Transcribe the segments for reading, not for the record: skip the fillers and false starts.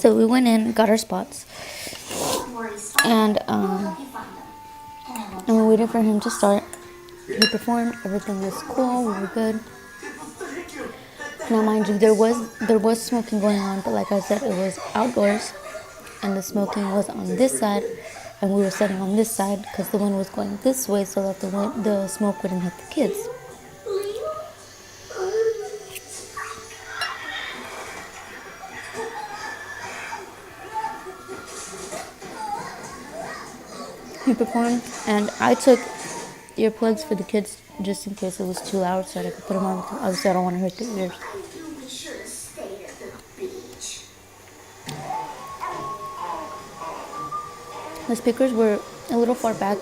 So we went in, got our spots, and we waited for him to start. He performed. Everything was cool. We were good. Now, mind you, there was smoking going on, but like I said, it was outdoors, and the smoking was on this side, and we were sitting on this side because the wind was going this way, so that the smoke wouldn't hit the kids. He performed, and I took earplugs for the kids just in case it was too loud, so that I could put them on. Obviously, I don't want to hurt their ears. The speakers were a little far back.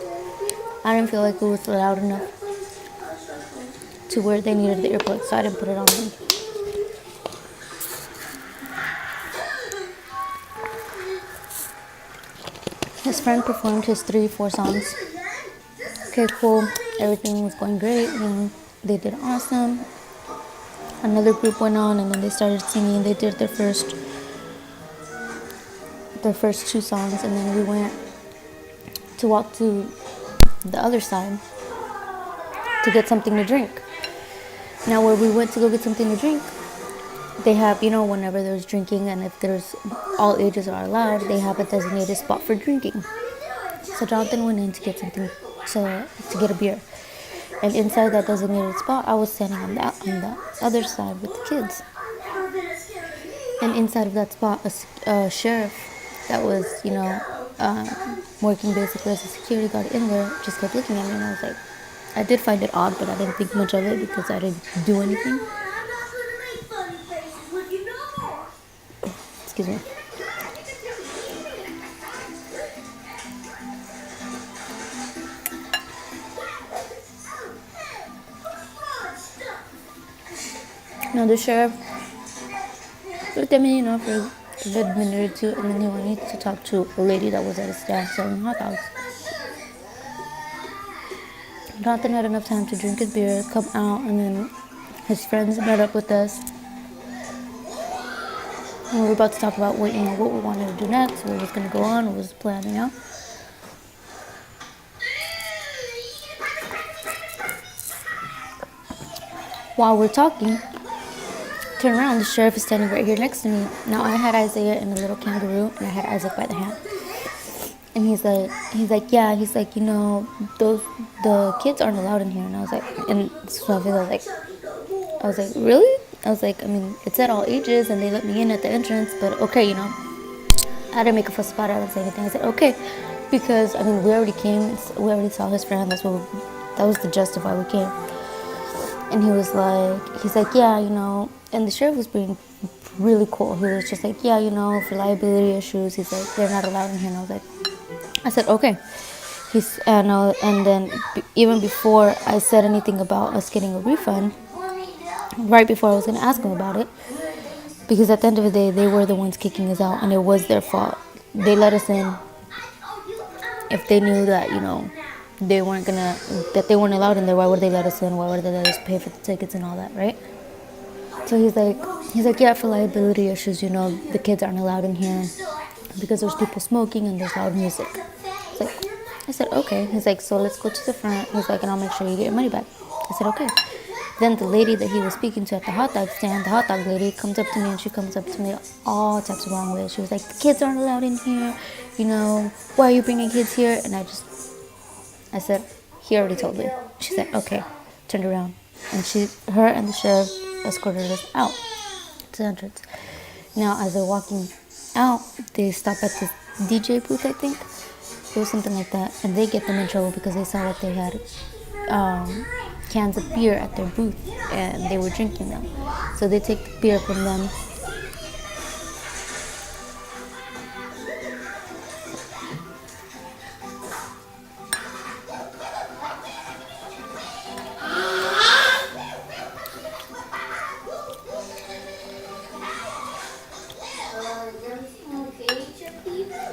I didn't feel like it was loud enough to where they needed the earplugs, so I didn't put it on them. His friend performed his 3-4 songs. Okay, cool. Everything was going great. They did awesome. Another group went on, and then they started singing. They did their first 2 songs, and then we went to walk to the other side to get something to drink. Now, where we went to go get something to drink, they have, whenever there's drinking and if there's all ages are allowed, they have a designated spot for drinking. So Jonathan went in to get something to get a beer. And inside that designated spot, I was standing on the other side with the kids. And inside of that spot, a sheriff that was, working basically as a security guard in there just kept looking at me, and I was like, I did find it odd, but I didn't think much of it because I didn't do anything. Excuse me. Now the sheriff looked at me, for a good minute or two, and then he wanted to talk to a lady that was at a stand selling hot dogs. Jonathan had enough time to drink his beer, come out, and then his friends met up with us. And we were about to talk about what we wanted to do next, what was going to go on, what was the plan, While we're talking, turn around, the sheriff is standing right here next to me. Now, I had Isaiah in a little kangaroo, and I had Isaac by the hand. And he's like, yeah, the kids aren't allowed in here. And I was like, and so I was like, really? I was like, it said all ages, and they let me in at the entrance, but okay, I didn't make a fuss about it. I didn't say anything. I said, okay, because, we already came, we already saw his friend, that was the gist of why we came. And he's like, yeah, and the sheriff was being really cool. He was just like, yeah, for liability issues, he's like, they're not allowed in here. And I said, okay. And then even before I said anything about us getting a refund, right before I was going to ask him about it, because at the end of the day, they were the ones kicking us out, and it was their fault. They let us in. If they knew that, they weren't allowed in there, why would they let us in? Why would they let us pay for the tickets and all that, right? So he's like, yeah, for liability issues, the kids aren't allowed in here because there's people smoking and there's loud music. I said, okay. He's like, so let's go to the front. He's like, and I'll make sure you get your money back. I said, okay. Then the lady that he was speaking to at the hot dog stand, the hot dog lady, comes up to me, and she comes up to me all types of wrong ways. She was like, the kids aren't allowed in here. Why are you bringing kids here? And I said, he already told me. She said, okay. Turned around. And her and the sheriff escorted us out to the entrance. Now, as they're walking out, they stop at this DJ booth, I think. It was something like that. And they get them in trouble because they saw that they had cans of beer at their booth, and they were drinking them. So they take the beer from them.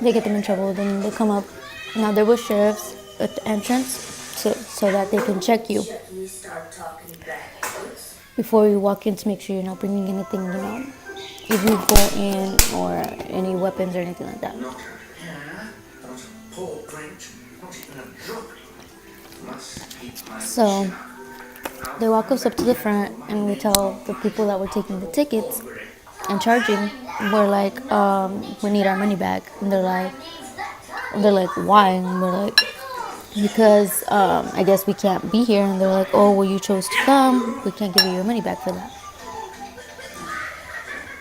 They get them in trouble, then they come up. Now there were sheriffs at the entrance so that they can check you before you walk in to make sure you're not bringing anything, if you go in or any weapons or anything like that. So they walk us up to the front, and we tell the people that were taking the tickets and charging, we're like, we need our money back. And they're like, why? And we're like, because I guess we can't be here. And they're like, oh, well, you chose to come. We can't give you your money back for that.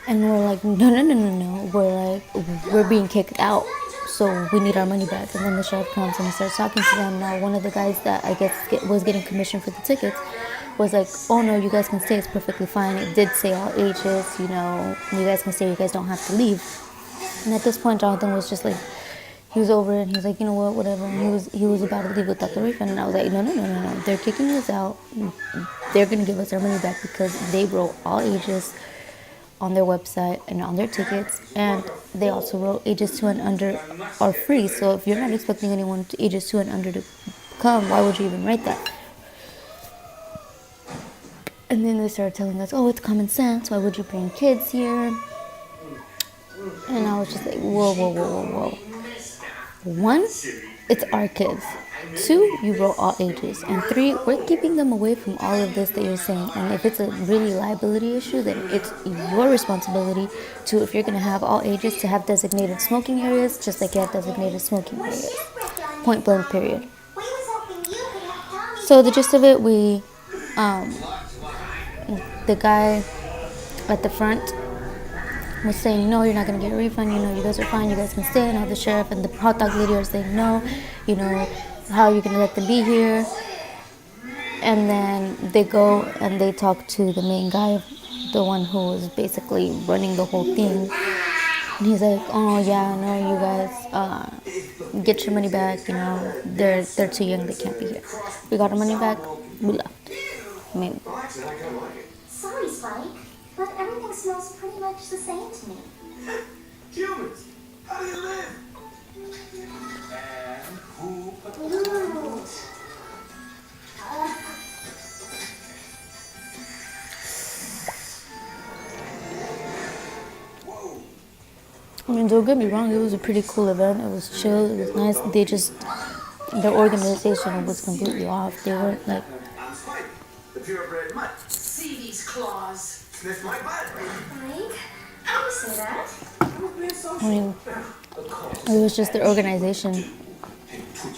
And we're like, no. We're like, we're being kicked out, so we need our money back. And then the sheriff comes and he starts talking to them. Now, one of the guys that I guess was getting commission for the tickets was like, oh no, you guys can stay, it's perfectly fine. It did say all ages, you know, you guys can stay, you guys don't have to leave. And at this point, Jonathan was just like, he was over it, and he was like, you know what, whatever. And he was about to leave without the refund. And I was like, no. They're kicking us out. They're going to give us our money back because they wrote all ages on their website and on their tickets. And they also wrote ages 2 and under are free. So if you're not expecting anyone to ages 2 and under to come, why would you even write that? And then they started telling us, oh, it's common sense. Why would you bring kids here? And I was just like, whoa. 1, it's our kids. 2, you wrote all ages. And 3, we're keeping them away from all of this that you're saying. And if it's a really liability issue, then it's your responsibility to, if you're going to have all ages, to have designated smoking areas, just like you have designated smoking areas. Point blank, period. So the gist of it, the guy at the front was saying, no, you're not going to get a refund, you know, you guys are fine, you guys can stay. And all the sheriff and the hot dog lady are saying, no, you know, how are you going to let them be here? And then they go and they talk to the main guy, the one who was basically running the whole thing. And he's like, oh yeah, no, you guys, get your money back, you know, they're too young, they can't be here. We got our money back, we left. I mean, sorry, Spike, but everything smells pretty much the same to me. Humans, how do you live? And who put the I mean, don't get me wrong, it was a pretty cool event. It was chill, it was nice. They just, their organization was completely off. They weren't like, I'm Spike, the purebred mutt. See these claws? Sniff my butt. Spike? How do you say that? I mean, it was just their organization.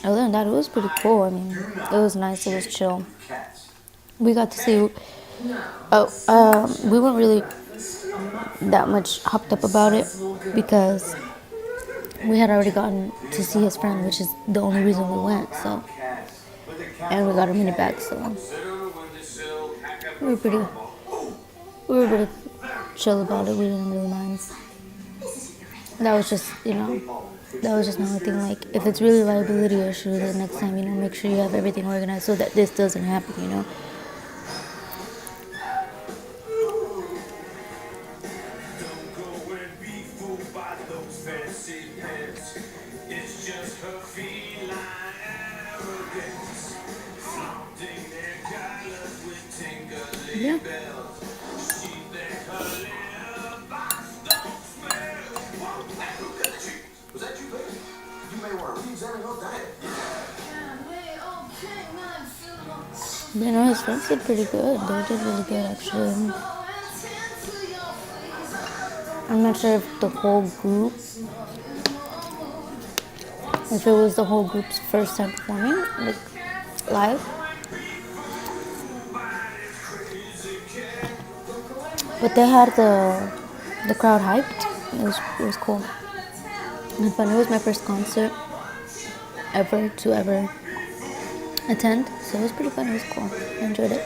Other than that, it was pretty cool. I mean, it was nice, it was chill. We got to see, we weren't really that much hopped up about it because we had already gotten to see his friend, which is the only reason we went. So, and we got our money back. So we were pretty chill about it. We didn't really mind. That was just, you know, that was just another thing. Like, if it's really a liability issue, then next time, you know, make sure you have everything organized so that this doesn't happen. You know. Yeah. You know, his friends did pretty good. They did really good, actually. I'm not sure if the whole group, if it was the whole group's first time performing, like, live. But they had the crowd hyped. It was cool and fun. It was my first concert ever to attend, so it was pretty fun. It was cool. I enjoyed it.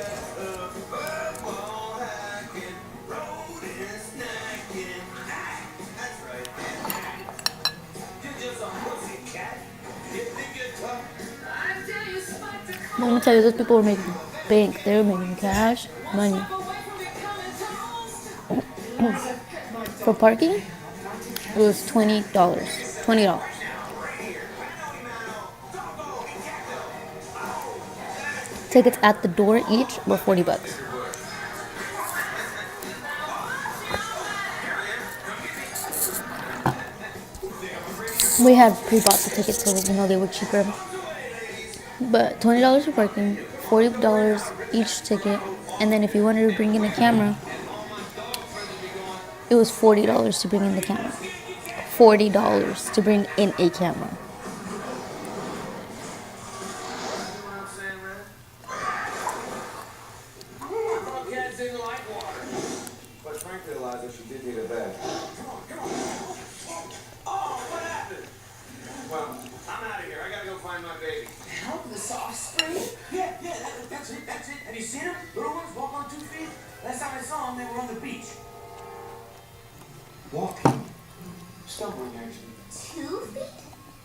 I'm gonna tell you, those people were making bank. They were making cash money. For parking, it was $20. $20. Tickets at the door each were $40. We had pre-bought the tickets so that they were cheaper. But $20 for parking, $40 each ticket, and then if you wanted to bring in a camera, it was $40 to bring in the camera. $40 to bring in a camera. Cats didn't like water. But frankly, Eliza, she did need a bath. Come on. Oh, what happened? Well, I'm out of here. I gotta go find my baby. Helpless offspring? Yeah, that's it. Have you seen them? Little ones walk on 2 feet? Last time I saw them, they were on the beach. Walking. Stumbling, actually. 2 feet?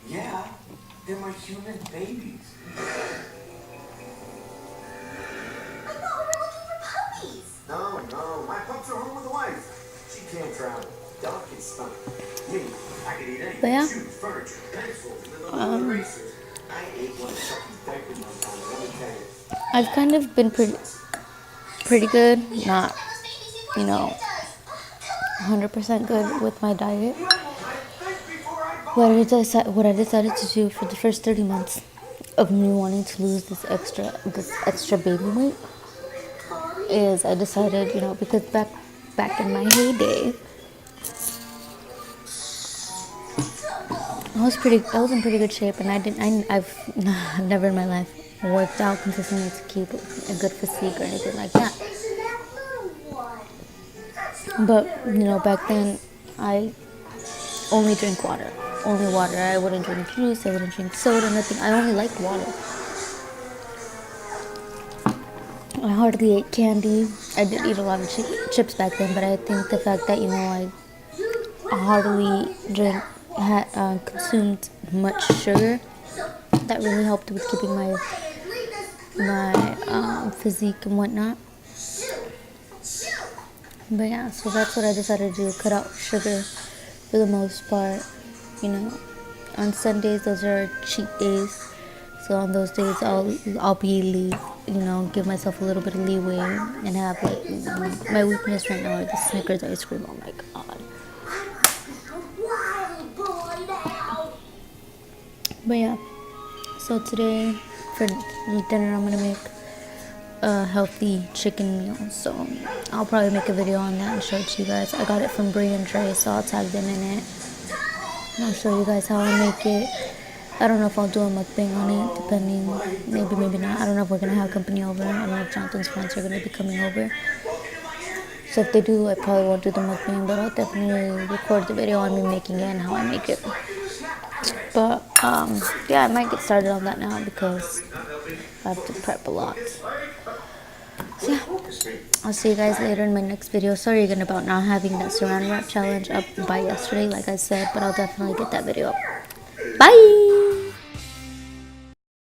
Yeah, they're my human babies. I thought we were looking for puppies. No, my pups are home with the wife. She can't travel. Delicate stomach. Me, I could eat anything. But yeah. Shoes, furniture, pencils, and the little erasers. I ate one of Chucky's diapers one time, let me tell you. I've kind of been pretty good, not 100% good with my diet. What I decided to do for the first 30 months of me wanting to lose this extra baby weight is I decided, because back in my heyday, I was in pretty good shape, and I've never in my life worked out consistently to keep a good physique or anything like that. Isn't that little one? That's not But very back then I only drink water. Only water. I wouldn't drink juice. I wouldn't drink soda. Nothing. I only liked water. I hardly ate candy. I did eat a lot of chips back then, but I think the fact that I hardly consumed much sugar, that really helped with keeping my physique and whatnot. But yeah, so that's what I decided to do, cut out sugar for the most part. On Sundays, those are cheat days. So on those days, I'll give myself a little bit of leeway and have my weakness right now are the Snickers ice cream. Oh my god. wild boy now. But yeah, so today for dinner I'm gonna make a healthy chicken meal. So I'll probably make a video on that and show it to you guys. I got it from Brie and Dre, so I'll tag them in it. And I'll show you guys how I make it. I don't know if I'll do a mukbang on it, depending. Maybe not. I don't know if we're gonna have company over. I don't know if Jonathan's friends are gonna be coming over. So if they do, I probably won't do the mukbang, but I'll definitely record the video on me making it and how I make it. But yeah, I might get started on that now because I have to prep a lot. So yeah, I'll see you guys later in my next video. Sorry again about not having that saran wrap challenge up by yesterday, like I said, but I'll definitely get that video up. Bye!